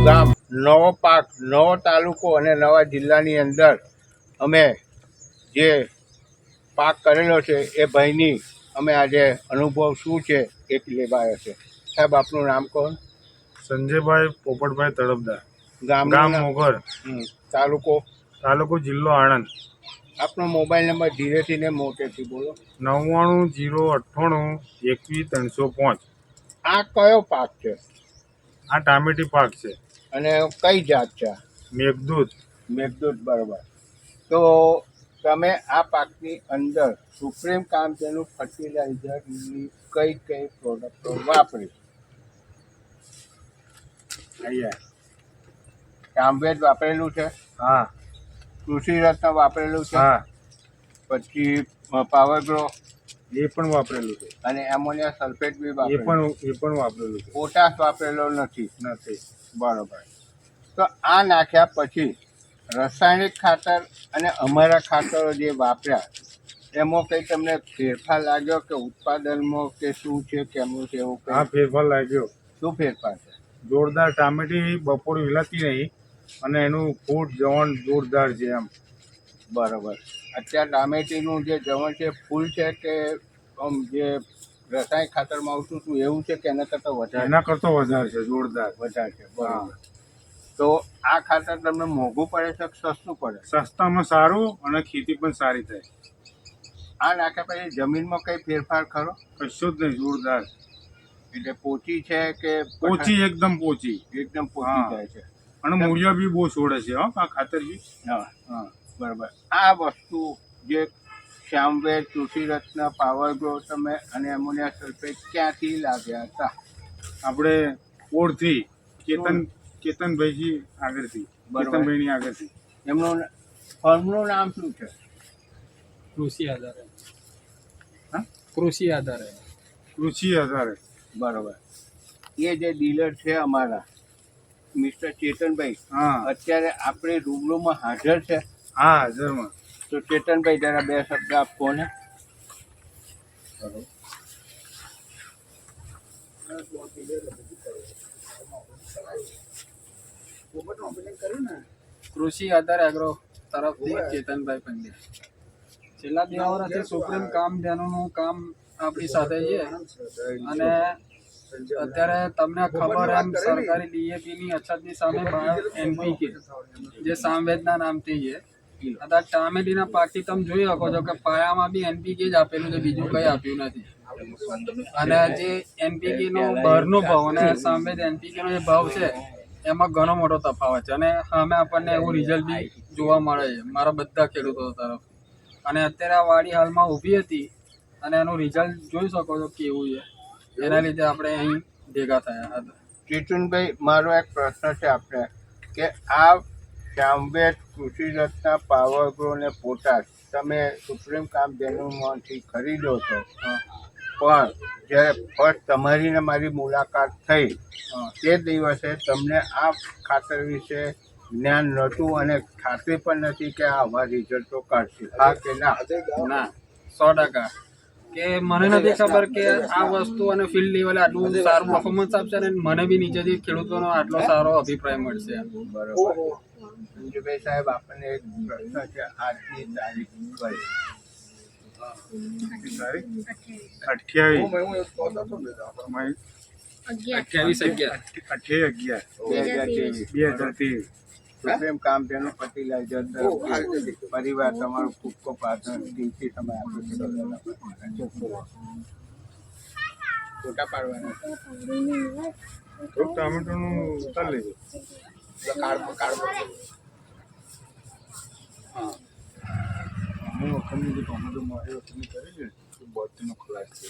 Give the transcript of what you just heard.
ગામ, નવો પાક, નવો તાલુકો અને નવા જિલ્લાની અંદર અમે જે પાક કરેલો છે એ ભાઈની અમે આજે અનુભવ શું છે એ લેવા આવ્યો છે. સાહેબ, આપનું નામ કહો. સંજયભાઈ પોપટભાઈ તળપદાર, ગામ મોગર, તાલુકો તાલુકો જિલ્લો આણંદ. આપનો મોબાઈલ નંબર ધીરેથી ને મોટેથી બોલો. 99 098 21 305. આ કયો પાક છે? આ ટામેટી પાક છે અને કઈ જાત છે? મેઘદૂત. મેઘદૂત, બરાબર. તો તમે આ પાકની અંદર સુપ્રીમ કામધેનુ ફર્ટિલાઇઝરની કઈ કઈ પ્રોડક્ટો વાપરી? કામવેદ વાપરેલું છે? હા. કૃષિ રત્ન વાપરેલું છે? હા. પછી પાવર ગ્રો એ પણ વાપરેલું છે. અને એમોનિયા સલ્ફેટ બી એ વાપરેલું? પણ વાપરેલું છે. પોટાશ વાપરેલો નથી? બરોબર. તો આ નાખ્યા પછી રાસાયણિક ખાતર અને અમારા ખાતરો જે વાપર્યા એમાં કંઈ તમને ફેરફાર લાગ્યો કે ઉત્પાદનમાં કે શું છે કેમનું છે એવું કંઈ? હા, ફેરફાર લાગ્યો. શું ફેરફાર છે? જોરદાર. ટામેટી બપોરે હિલાતી નહીં અને એનું ફૂટ જવણ જોરદાર છે એમ. બરોબર. અત્યારે ટામેટીનું જે જવણ છે ફૂલ છે કે જે રાસાયણિક ખાતરમાં આવતું હતું એવું છે કે એના કરતાં વધારે? એના કરતો વધારે છે, જોરદાર વધારે છે. બરાબર. તો આ ખાતર તમને મોંઘું પડે છે કે સસ્તું પડે? સસ્તામાં સારું અને ખેતી પણ સારી થાય. આ નાખ્યા પછી જમીનમાં કઈ ફેરફાર ખરો? કશું જ નહીં, જોરદાર. એટલે પોચી છે કે? પોચી, એકદમ પોચી. એકદમ પોચી જાય છે. અને મૂળિયા બી બહુ છોડે છે આ ખાતર બી. હા, બરાબર. આ વસ્તુ જે શ્યામવેદ, કૃષિ રત્ન, પાવર ગ્રો તમે અને એમોનિયા સલ્ફેટ ક્યાંથી લાવ્યા હતા? આપણે ઓળથી કેતનભાઈજી આગળથી, કેતનભાઈની આગળથી. એમનું ફર્મનું નામ શું છે? કૃષિ આધારે. હા, કૃષિ આધારે. કૃષિ આધારે. બરોબર. એ જે ડીલર છે અમારા મિસ્ટર ચેતનભાઈ, હા, અત્યારે આપણે રૂબરૂમાં હાજર છે? હા, હાજરમાં. તો ચેતનભાઈ જરા બે શબ્દ આપો ને. કૃષિ આધાર એગ્રો તરફથી ચેતનભાઈ પંડ્યા. છેલ્લા 2 વર્ષથી સુપ્રીમ કામધેનુનું કામ આપણી સાથે છે અને અત્યારે તમને ખબર એમ સરકારી ડીએપીની અછતની સામે એનપીકે જે સામવેદના નામથી છે. અત્યારે ટામેટીના પાકથી તમે જોઈ શકો છો કે પાયામાં બી એનપીકે જ આપેલું છે, બીજું કંઈ આપ્યું નથી. અને જે એનપીકેનો બહારનો ભાવ અને સામવેદ એનપીકેનો જે ભાવ છે એમાં ઘણો મોટો તફાવત છે અને અમે આપણને એવું રિઝલ્ટ બી જોવા મળે છે મારા બધા ખેડૂતો તરફ. અને અત્યારે આ વાડી હાલમાં ઊભી હતી અને એનું રિઝલ્ટ જોઈ શકો છો કેવું છે. એના લીધે આપણે અહીં ભેગા થયા હતા. ચેતનભાઈ, મારો એક પ્રશ્ન છે આપણે કે આ શ્યામવેદ, કૃષિ રત્ન, પાવર ગ્રો ને પોટાશ તમે સુપ્રીમ કામધેનુમાંથી ખરીદો છો, પણ જ્યારે ફર્સ્ટ તમારી ને મારી મુલાકાત થઈ તે દિવસે તમને આ ખાતર વિશે જ્ઞાન નહોતું અને ખાતરી પણ નથી કે આ આવા રિઝલ્ટો કાઢશે. હા કે ના? ના, 100%. કે મને નથી ખબર કે આ વસ્તુ અને ફિલ્ડ લેવલે આટલું સારું પરફોર્મન્સ આપશે અને મને બી નીચેથી ખેડૂતોનો આટલો સારો અભિપ્રાય મળશે. બરોબર. સંજુભાઈ સાહેબ, આપણને એક પ્રશ્ન છે. આજની તારીખ કઈ? તારીખ 28/11/2023. સુપ્રીમ કામધેનુ ફર્ટિલાઇઝર પરિવાર તમારો ખૂબ ખૂબ આભાર. કિંમતી સમય આપ્યો છે. ફોટા પાડવાના ટામેટોનું ઉતાર લેજો. અમુક વખતની જે ટોમેટો મારી વખતની કરી છે બત્તીનો ખલાસ છે.